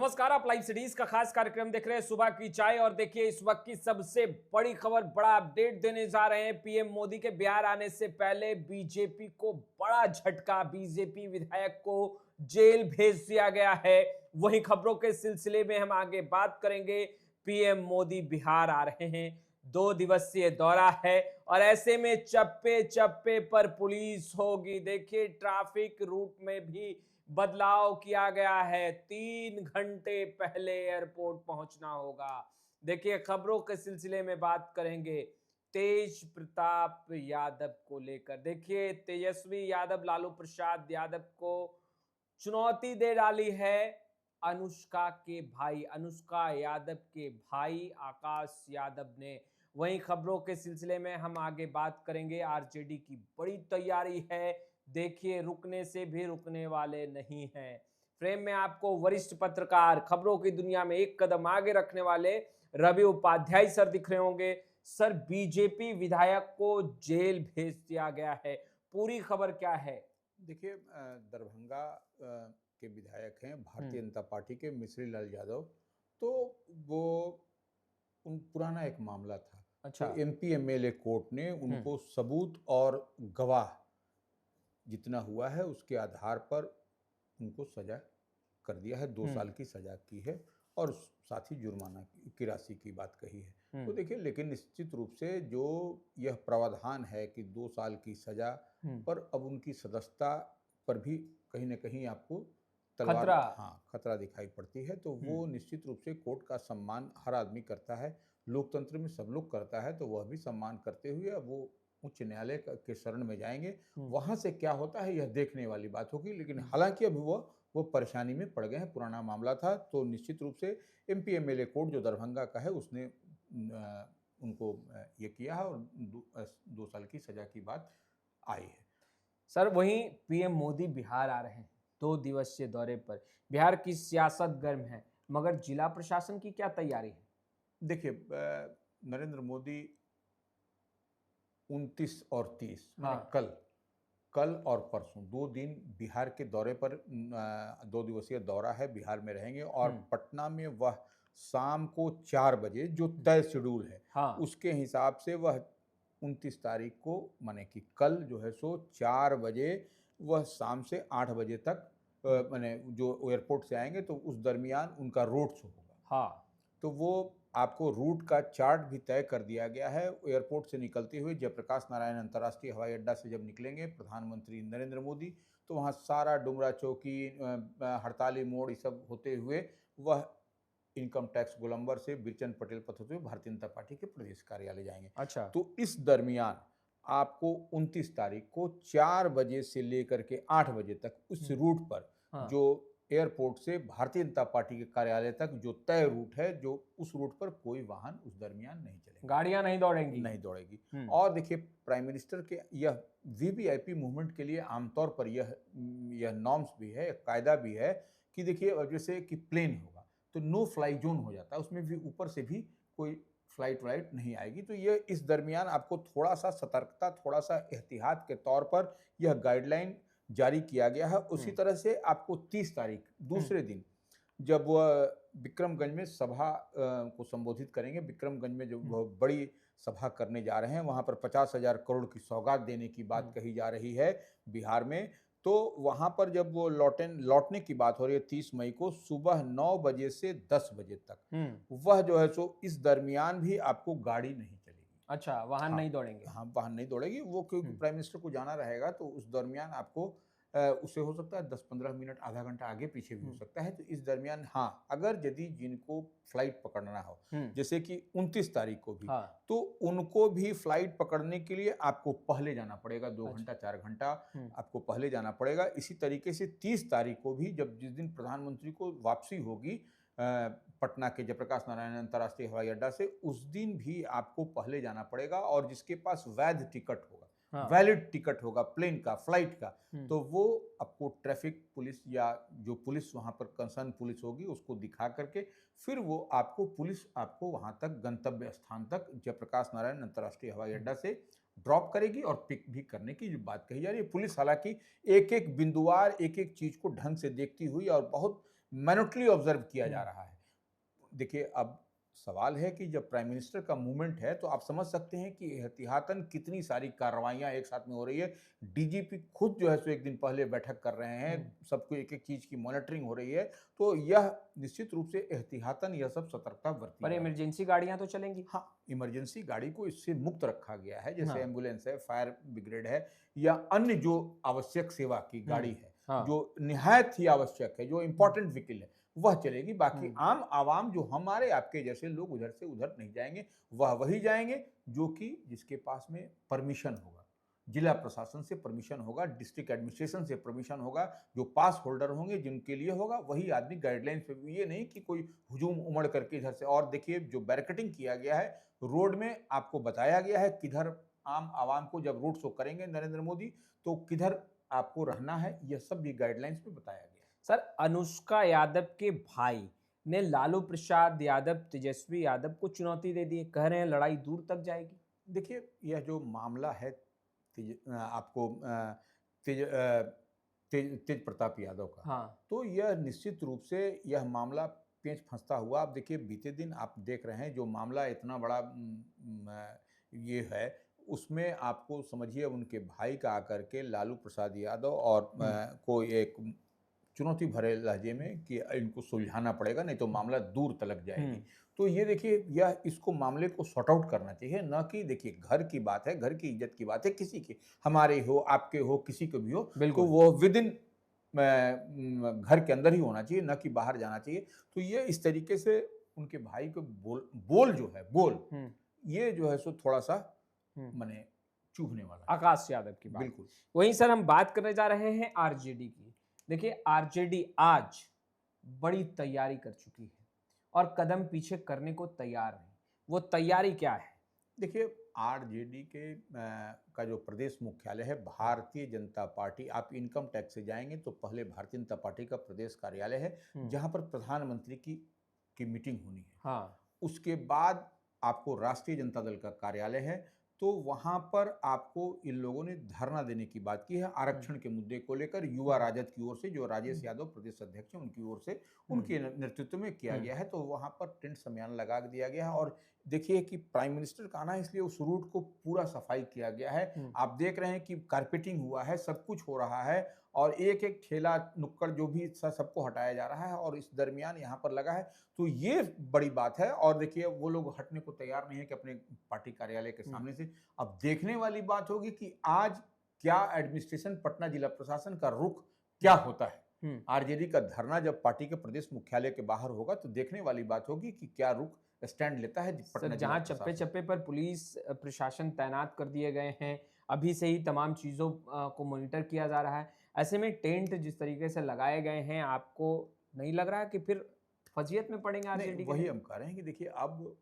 नमस्कार, आप live cities का खास कार्यक्रम देख रहे हैं सुबह की चाय। और देखिए इस वक्त की सबसे बड़ी खबर, बड़ा अपडेट देने जा रहे हैं। पीएम मोदी के बिहार आने से पहले बीजेपी को बड़ा झटका, बीजेपी विधायक को जेल भेज दिया गया है। वही खबरों के सिलसिले में हम आगे बात करेंगे। पीएम मोदी बिहार आ रहे हैं, 2 दिवसीय दौरा है और ऐसे में चप्पे चप्पे पर पुलिस होगी। देखिए ट्रैफिक रूट में भी बदलाव किया गया है, 3 घंटे पहले एयरपोर्ट पहुंचना होगा। देखिए खबरों के सिलसिले में बात करेंगे तेज प्रताप यादव को लेकर। देखिए तेजस्वी यादव, लालू प्रसाद यादव को चुनौती दे डाली है अनुष्का के भाई, अनुष्का यादव के भाई आकाश यादव ने। वहीं खबरों के सिलसिले में हम आगे बात करेंगे, आरजेडी की बड़ी तैयारी है। देखिए रुकने से भी रुकने वाले नहीं हैं। फ्रेम में आपको वरिष्ठ पत्रकार, खबरों की दुनिया में एक कदम आगे रखने वाले रवि उपाध्याय सर दिख रहे होंगे। सर, बीजेपी विधायक को जेल भेज दिया गया है, पूरी खबर क्या है? देखिए दरभंगा के विधायक हैं भारतीय जनता पार्टी के मिश्री लाल यादव। तो वो पुराना एक मामला था। अच्छा। तो एमपी एमएलए कोर्ट ने उनको सबूत और गवाह जितना हुआ है उसके आधार पर उनको सजा कर दिया है, 2 साल की सजा की है और साथ ही जुर्माना की राशि की बात कही है। तो देखिए, लेकिन निश्चित रूप से जो यह प्रावधान है कि 2 साल की सजा पर अब उनकी सदस्यता पर भी कहीं ना कहीं आपको तलवार, खतरा दिखाई पड़ती है। तो वो निश्चित रूप से कोर्ट का सम्मान हर आदमी करता है, लोकतंत्र में सब लोग करता है, तो वह भी सम्मान करते हुए अब वो उच्च न्यायालय के शरण में जाएंगे। वहां से क्या होता है यह देखने वाली बात होगी। लेकिन हालांकि अभी वो परेशानी में पड़ गए हैं, पुराना मामला था। तो निश्चित रूप से एमपी एमएलए कोर्ट जो दरभंगा का है उसने उनको ये किया है और 2 साल की सजा की बात आई है। सर, वहीं पीएम मोदी बिहार आ रहे हैं 2 दिवसीय दौरे पर। बिहार की सियासत गर्म है, मगर जिला प्रशासन की क्या तैयारी है? देखिए नरेंद्र मोदी 29 और 30 कल और परसों 2 दिन बिहार के दौरे पर 2 दिवसीय दौरा है, बिहार में रहेंगे। और पटना में वह शाम को 4 बजे जो तय शेड्यूल है उसके हिसाब से वह 29 तारीख को, माने कि कल जो है सो 4 बजे वह शाम से 8 बजे तक माने जो एयरपोर्ट से आएंगे तो उस दरमियान उनका रोड शो होगा। तो वो आपको रूट का चार्ट भी तय कर दिया गया है। एयरपोर्ट से निकलते हुए जयप्रकाश नारायण अंतर्राष्ट्रीय हवाई अड्डा से जब निकलेंगे प्रधानमंत्री नरेंद्र मोदी, तो वहाँ सारा डुमरा चौकी, हड़ताली मोड़, ये सब होते हुए वह इनकम टैक्स गोलंबर से बिरचंद पटेल पथ होते हुए भारतीय जनता पार्टी के प्रदेश कार्यालय जाएंगे। अच्छा। तो इस दरमियान आपको 29 तारीख को 4 बजे से लेकर के 8 बजे तक उस रूट पर जो एयरपोर्ट से भारतीय जनता पार्टी के कार्यालय तक जो तय रूट है, जो उस रूट पर कोई वाहन उस दरमियान नहीं चलेगा, गाड़ियां नहीं दौड़ेंगी। और देखिए प्राइम मिनिस्टर के यह वीवीआईपी मूवमेंट के लिए आमतौर पर यह नॉर्म्स भी है, कायदा भी है कि देखिए जैसे कि प्लेन होगा तो नो फ्लाई जोन हो जाता है, उसमें भी ऊपर से भी कोई फ्लाइट नहीं आएगी। तो ये इस दरमियान आपको थोड़ा सा सतर्कता, थोड़ा सा एहतियात के तौर पर यह गाइडलाइन जारी किया गया है। उसी तरह से आपको 30 तारीख दूसरे दिन जब वह विक्रमगंज में सभा को संबोधित करेंगे, विक्रमगंज में जो बड़ी सभा करने जा रहे हैं, वहां पर 50,000 करोड़ की सौगात देने की बात कही जा रही है बिहार में। तो वहां पर जब वो लौटने की बात हो रही है 30 मई को सुबह 9 बजे से 10 बजे तक, वह जो है सो इस दरमियान भी आपको गाड़ी नहीं चलेगी। अच्छा, वाहन नहीं दौड़ेंगे? वाहन नहीं दौड़ेगी। वो क्योंकि प्राइम मिनिस्टर को जाना रहेगा तो उस दरमियान आपको उससे हो सकता है 10-15 मिनट, आधा घंटा आगे पीछे भी हो सकता है। तो इस दरमियान अगर यदि जिनको फ्लाइट पकड़ना हो, जैसे कि 29 तारीख को भी, तो उनको भी फ्लाइट पकड़ने के लिए आपको पहले जाना पड़ेगा, 2 घंटा 4 घंटा आपको पहले जाना पड़ेगा। इसी तरीके से 30 तारीख को भी, जब जिस दिन प्रधानमंत्री को वापसी होगी पटना के जयप्रकाश नारायण अंतर्राष्ट्रीय हवाई अड्डा से, उस दिन भी आपको पहले जाना पड़ेगा। और जिसके पास वैध टिकट होगा, वैलिड टिकट होगा प्लेन का, फ्लाइट का, तो वो आपको ट्रैफिक पुलिस या जो पुलिस वहां पर कंसर्न पुलिस होगी उसको दिखा करके फिर वो पुलिस आपको वहां तक, गंतव्य स्थान तक जयप्रकाश नारायण अंतर्राष्ट्रीय हवाई अड्डा से ड्रॉप करेगी और पिक भी करने की जो बात कही जा रही है। पुलिस हालांकि एक एक बिंदुवार, एक एक चीज को ढंग से देखती हुई और बहुत मैनुटली ऑब्जर्व किया जा रहा है। देखिए, अब सवाल है कि जब प्राइम मिनिस्टर का मूवमेंट है तो आप समझ सकते हैं कि एहतियातन कितनी सारी कार्रवाइयां एक साथ में हो रही है। डीजीपी खुद जो है सो एक दिन पहले बैठक कर रहे हैं, सबको एक एक चीज की मॉनिटरिंग हो रही है, तो यह निश्चित रूप से एहतियातन यह सब सतर्कता बरती पर जा रही है। इमरजेंसी गाड़ियां तो चलेंगी। हाँ, इमरजेंसी गाड़ी को इससे मुक्त रखा गया है, जैसे हाँ। एम्बुलेंस है, फायर ब्रिगेड है या अन्य जो आवश्यक सेवा की गाड़ी है, हाँ। जो निहायत ही आवश्यक है, जो इम्पोर्टेंट व्हीकल है, वह चलेगी। बाकी आम आवाम जो हमारे आपके जैसे लोग उधर से उधर नहीं जाएंगे, वह वही जाएंगे जो कि जिसके पास में परमिशन होगा, जिला प्रशासन से परमिशन होगा, डिस्ट्रिक्ट एडमिनिस्ट्रेशन से परमिशन होगा, जो पास होल्डर होंगे जिनके लिए होगा वही आदमी गाइडलाइंस पे। ये नहीं कि कोई हुजूम उमड़ करके इधर से। और देखिए, जो बैरिकेडिंग किया गया है रोड में, आपको बताया गया है किधर आम आवाम को जब रोड शो करेंगे नरेंद्र मोदी तो किधर आपको रहना है, यह सब भी गाइडलाइंस में बताया गया है। सर, अनुष्का यादव के भाई ने लालू प्रसाद यादव, तेजस्वी यादव को चुनौती दे दी है, कह रहे हैं लड़ाई दूर तक जाएगी। देखिए, यह जो मामला है तेज प्रताप यादव का, हाँ। तो यह निश्चित रूप से यह मामला पेंच फंसता हुआ। आप देखिए, बीते दिन आप देख रहे हैं जो मामला इतना बड़ा ये है, उसमें आपको समझिए उनके भाई का आकर के लालू प्रसाद यादव और को एक चुनौती भरे लहजे में कि इनको सुलझाना पड़ेगा, नहीं तो मामला दूर तलक जाएगी। तो ये देखिए, यह इसको मामले को सॉर्ट आउट करना चाहिए, न कि देखिए घर की बात है, घर की इज्जत की बात है, किसी की, हमारे हो, आपके हो, किसी को भी हो, तो वो विद इन घर के अंदर ही होना चाहिए, न कि बाहर जाना चाहिए। तो ये इस तरीके से उनके भाई को बोल ये जो है सो थोड़ा सा माने चुभने वाला है। आकाश यादव की बात। बिल्कुल। वहीं सर हम बात करने जा रहे हैं आरजेडी की। देखिए, आरजेडी आज बड़ी तैयारी कर चुकी है और कदम पीछे करने को तैयार नहीं। वो तैयारी क्या है? देखिए, आरजेडी के का जो प्रदेश मुख्यालय है भारतीय जनता पार्टी, आप इनकम टैक्स से जाएंगे तो पहले भारतीय जनता पार्टी का प्रदेश कार्यालय है, जहां पर प्रधानमंत्री की मीटिंग होनी है। हाँ। उसके बाद आपको राष्ट्रीय जनता दल का कार्यालय है, तो वहां पर आपको इन लोगों ने धरना देने की बात की है आरक्षण के मुद्दे को लेकर। युवा राजद की ओर से, जो राजेश यादव प्रदेश अध्यक्ष हैं, उनकी ओर से, उनके नेतृत्व में किया गया है। तो वहां पर टेंट सम्मेलन लगा दिया गया है। और देखिए कि प्राइम मिनिस्टर का आना है, इसलिए उस रूट को पूरा सफाई किया गया है। आप देख रहे हैं कि कारपेटिंग हुआ है, सब कुछ हो रहा है, और एक एक ठेला नुक्कड़ जो भी सबको हटाया जा रहा है, और इस दरमियान यहाँ पर लगा है। तो ये बड़ी बात है। और देखिए, वो लोग हटने को तैयार नहीं है कि अपने पार्टी कार्यालय के सामने से। अब देखने वाली बात होगी कि आज क्या एडमिनिस्ट्रेशन, पटना जिला प्रशासन का रुख क्या होता है। आरजेडी का धरना जब पार्टी के प्रदेश मुख्यालय के बाहर होगा तो देखने वाली बात होगी कि क्या रुख स्टैंड लेता है पटना। जहां चप्पे चप्पे पर पुलिस प्रशासन तैनात कर दिए गए हैं, अभी से ही तमाम चीजों को मॉनिटर किया जा रहा है, ऐसे में टेंट जिस तरीके से लगाए गए हैं, आपको नहीं लग रहा है कि फिर फजीयत में पड़ेंगे आरजेडी? वही हम कह रहे हैं कि देखिए, अब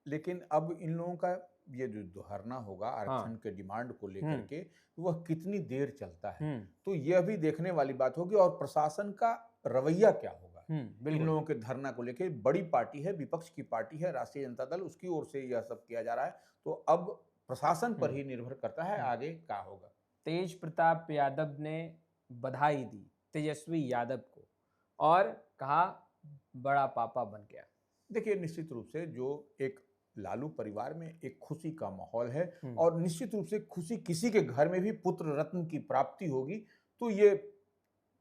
लेकिन अब इन लोगों का ये जो धरना होगा आरक्षण के डिमांड को लेकर के, वह कितनी देर चलता है, तो यह भी देखने वाली बात होगी। और प्रशासन का रवैया क्या होगा इन लोगों के धरना को लेकर। बड़ी पार्टी है, विपक्ष की पार्टी है राष्ट्रीय जनता दल, उसकी ओर से यह सब किया जा रहा है। तो अब प्रशासन पर ही निर्भर करता है आगे क्या होगा। तेज प्रताप यादव ने बधाई दी तेजस्वी यादव को और कहा बड़ा पापा बन गया। देखिए, निश्चित रूप से जो एक लालू परिवार में एक खुशी का माहौल है, और निश्चित रूप से खुशी, किसी के घर में भी पुत्र रत्न की प्राप्ति होगी तो ये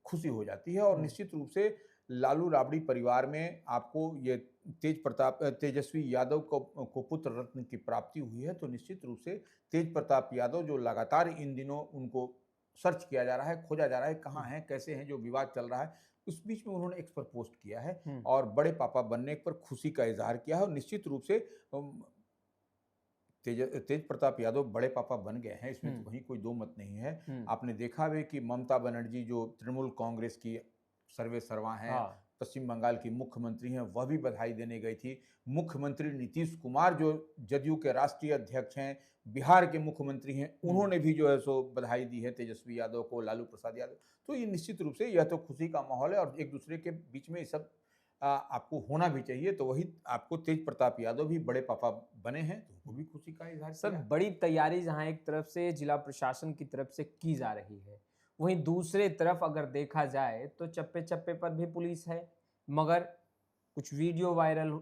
खुशी हो जाती है। और निश्चित रूप से लालू राबड़ी परिवार में आपको ये तेजस्वी यादव को पुत्र रत्न की प्राप्ति हुई है, तो निश्चित रूप से तेज प्रताप यादव, जो लगातार इन दिनों उनको सर्च किया जा रहा है, खोजा जा रहा है, कहाँ हैं, कैसे हैं, जो विवाद चल रहा है, उस बीच में उन्होंने एक पर पोस्ट किया है और बड़े पापा बनने पर खुशी का इजहार किया है। और निश्चित रूप से तेज प्रताप यादव बड़े पापा बन गए हैं, इसमें तो कहीं कोई दो मत नहीं है। आपने देखा है कि ममता बनर्जी, जो तृणमूल कांग्रेस की सर्वे सर्वा हैं, पश्चिम बंगाल की मुख्यमंत्री हैं, वह भी बधाई देने गई थी। मुख्यमंत्री नीतीश कुमार, जो जदयू के राष्ट्रीय अध्यक्ष हैं, बिहार के मुख्यमंत्री हैं, उन्होंने भी जो है सो बधाई दी है तेजस्वी यादव को, लालू प्रसाद यादव। तो ये निश्चित रूप से यह तो खुशी का माहौल है, और एक दूसरे के बीच में ये सब आपको होना भी चाहिए। तो वही आपको तेज प्रताप यादव भी बड़े पापा बने हैं, तो उनको भी खुशी का इजहार। सर, बड़ी तैयारी जहां एक तरफ से जिला प्रशासन की तरफ से की जा रही है, वहीं दूसरे तरफ अगर देखा जाए तो चप्पे चप्पे पर भी पुलिस है, मगर कुछ वीडियो वायरल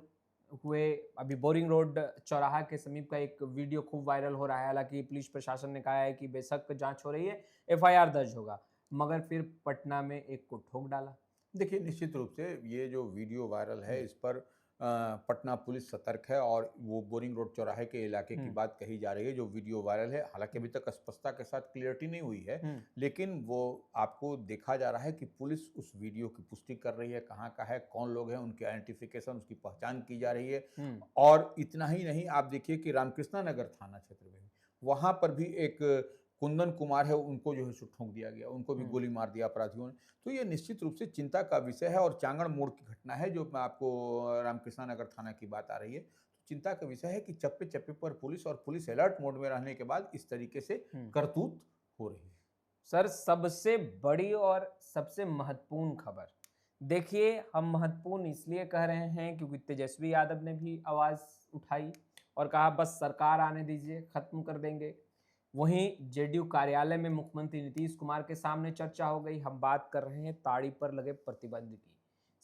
हुए। अभी बोरिंग रोड चौराहा के समीप का एक वीडियो खूब वायरल हो रहा है। हालांकि पुलिस प्रशासन ने कहा है कि बेशक जांच हो रही है, एफआईआर दर्ज होगा, मगर फिर पटना में एक को ठोक डाला। देखिए, निश्चित रूप से ये जो वीडियो वायरल है इस पर पटना पुलिस सतर्क है और वो बोरिंग रोड चौराहे के इलाके की बात कही जा रही है जो वीडियो वायरल है। हालांकि अभी तक स्पष्टता के साथ क्लियरिटी नहीं हुई है, लेकिन वो आपको देखा जा रहा है कि पुलिस उस वीडियो की पुष्टि कर रही है, कहाँ का है, कौन लोग हैं, उनकी आइडेंटिफिकेशन, उसकी पहचान की जा रही है। और इतना ही नहीं, आप देखिए कि रामकृष्णा नगर थाना क्षेत्र में वहाँ पर भी एक कुंदन कुमार है, उनको जो है सो ठोक दिया गया, उनको भी गोली मार दिया अपराधियों ने। तो ये निश्चित रूप से चिंता का विषय है और चांगड़ मोड़ की घटना है जो मैं आपको रामकृष्णा नगर थाना की बात आ रही है। तो चिंता का विषय है कि चप्पे चप्पे पर पुलिस और पुलिस अलर्ट मोड में रहने के बाद इस तरीके से करतूत हो रही है। सर, सबसे बड़ी और सबसे महत्वपूर्ण खबर देखिए, हम महत्वपूर्ण इसलिए कह रहे हैं क्योंकि तेजस्वी यादव ने भी आवाज उठाई और कहा बस सरकार आने दीजिए, खत्म कर देंगे। वहीं जेडीयू कार्यालय में मुख्यमंत्री नीतीश कुमार के सामने चर्चा हो गई। हम बात कर रहे हैं ताड़ी पर लगे प्रतिबंध की।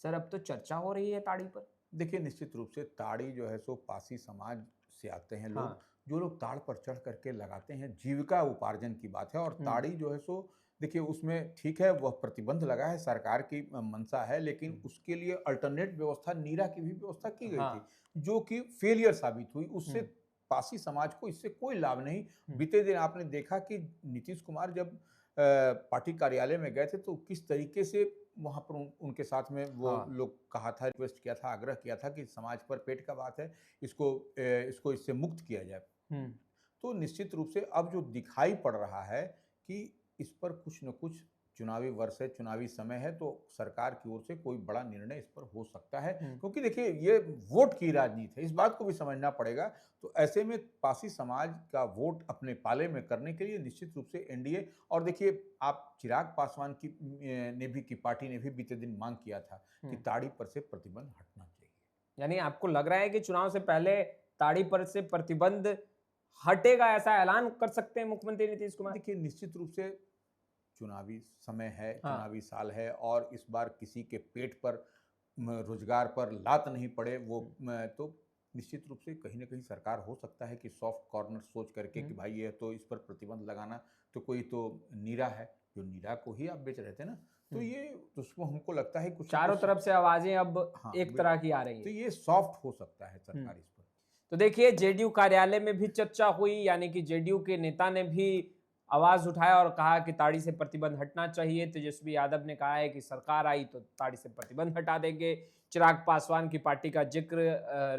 सर, अब तो चर्चा हो रही है ताड़ी पर। देखिए, निश्चित रूप से ताड़ी जो है सो पासी समाज से आते हैं लोग, जो लोग ताड़ पर चढ़ करके लगाते हैं, जीविका उपार्जन की बात है। और ताड़ी जो है सो देखिए, उसमें ठीक है वह प्रतिबंध लगा है, सरकार की मंशा है, लेकिन उसके लिए अल्टरनेट व्यवस्था नीरा की भी व्यवस्था की गई थी, जो कि फेलियर साबित हुई। उससे पासी समाज को इससे कोई लाभ नहीं। बीते दिन आपने देखा कि नीतीश कुमार जब पार्टी कार्यालय में गए थे तो किस तरीके से वहां पर उनके साथ में वो लोग कहा था, रिक्वेस्ट किया था, आग्रह किया था कि समाज पर पेट का बात है, इसको इससे मुक्त किया जाए। तो निश्चित रूप से अब जो दिखाई पड़ रहा है कि इस पर कुछ न कुछ, चुनावी वर्ष है, चुनावी समय है, तो सरकार की ओर से कोई बड़ा निर्णय इस पर हो सकता है। क्योंकि देखिए, ये वोट की राजनीति है, इस बात को भी समझना पड़ेगा। तो ऐसे में पासी समाज का वोट अपने पाले में करने के लिए निश्चित रूप से एनडीए, और देखिए आप चिराग पासवान की पार्टी ने भी बीते दिन मांग किया था कि ताड़ी पर से प्रतिबंध हटना चाहिए। यानी आपको लग रहा है कि चुनाव से पहले ताड़ी पर से प्रतिबंध हटेगा, ऐसा ऐलान कर सकते हैं मुख्यमंत्री नीतीश कुमार? देखिए, निश्चित रूप से चुनावी समय है, चुनावी साल है, और इस बार किसी के पेट पर, रोजगार पर लात नहीं पड़े, वो तो निश्चित रूप से कहीं ना कहीं सरकार हो सकता है कि सॉफ्ट कॉर्नर सोच करके कि भाई ये तो इस पर प्रतिबंध लगाना, तो कोई तो नीरा है, जो नीरा को ही आप बेच रहे थे ना, तो ये तो उसको हमको लगता है कुछ चारों तरफ से आवाजें अब एक तरह की आ रही है, तो ये सॉफ्ट हो सकता है सरकार इस पर। तो देखिए, जेडीयू कार्यालय में भी चर्चा हुई, यानी कि जेडीयू के नेता ने भी आवाज उठाया और कहा कि ताड़ी से प्रतिबंध हटना चाहिए। तेजस्वी यादव ने कहा है कि सरकार आई तो ताड़ी से प्रतिबंध हटा देंगे। चिराग पासवान की पार्टी का जिक्र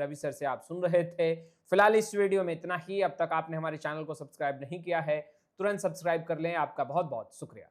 रवि सर से आप सुन रहे थे। फिलहाल इस वीडियो में इतना ही। अब तक आपने हमारे चैनल को सब्सक्राइब नहीं किया है, तुरंत सब्सक्राइब कर लें। आपका बहुत बहुत शुक्रिया।